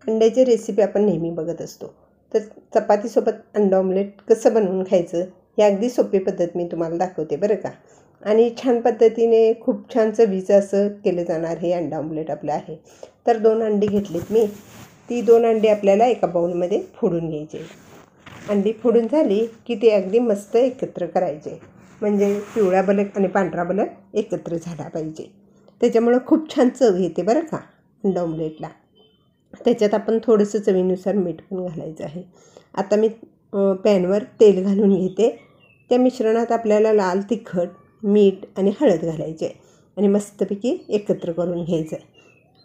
अंड्याची रेसिपी आपण नेहमी बघत असतो, तर चपातीसोबत अंडा ऑमलेट कसं बनवून खायचं हे अगदी सोपी पद्धत मी तुम्हाला दाखवते बरं का. आणि छान पद्धतीने खूप छान चवीचं असं केलं जाणार हे अंडा ऑमलेट आपलं आहे. तर 2 अंडी घेतलीत मी. ती 2 अंडी आपल्याला एका बाउलमध्ये फोडून घ्यायचे. अंडी फोडून झाली की ते अगदी मस्त एकत्र करायचे, म्हणजे पिवळा बलक आणि पांढरा बलक एकत्र झाला पाहिजे. त्याच्यामुळं खूप छान चव येते बरं का अंडा ऑमलेटला. त्याच्यात आपण थोडंसं चवीनुसार मीठ पण घालायचं आहे. आता मी पॅनवर तेल घालून घेते. त्या मिश्रणात आपल्याला लाल तिखट, मीठ आणि हळद घालायचे आणि मस्तपैकी एकत्र करून घ्यायचं आहे.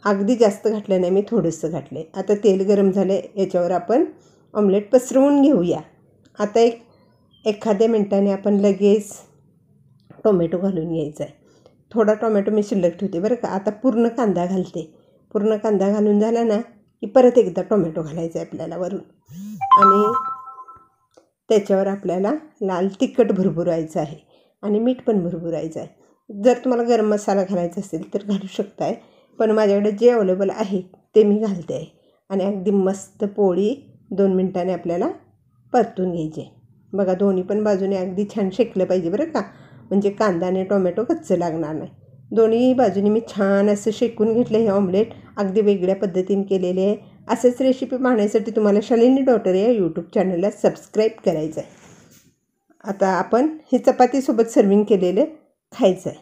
अगदी जास्त घातलं नाही, मी थोडंसं घातलं आहे. आता तेल गरम झालं, याच्यावर आपण ऑमलेट पसरवून घेऊया. आता एखाद्या मिनटाने आपण लगेच टोमॅटो घालून घ्यायचा आहे. थोडा टोमॅटो मी शिल्लक ठेवते बरं का. आता पूर्ण कांदा घालते. पूर्ण कांदा घालून झाला ना की परत एकदा टोमॅटो घालायचा आहे आपल्याला वरून, आणि त्याच्यावर आपल्याला लाल तिखट भरभरायचं आहे आणि मीठ पण भरभरायचं आहे. जर तुम्हाला गरम मसाला घालायचा असेल तर घालू शकताय, पण माझ्याकडे जे अवेलेबल आहे ते मी घालते आहे. आणि अगदी मस्त पोळी 2 मिनटाने आपल्याला परतून घ्यायची. बघा, दोन्ही पण बाजूने अगदी छान शेकलं पाहिजे बरं का, म्हणजे कांदा आणि टोमॅटो कच्चं लागणार नाही. दोन्ही बाजूनी मी छान असं शेकून घेतलं. हे ऑमलेट अगदी वेगळ्या पद्धतीने केलेले आहे. असेच रेसिपी पाहण्यासाठी तुम्हाला शालिनी डॉटर या यूट्यूब चॅनलला सबस्क्राईब करायचं आहे. आता आपण हे चपातीसोबत सर्विंग केलेलं खायचं आहे.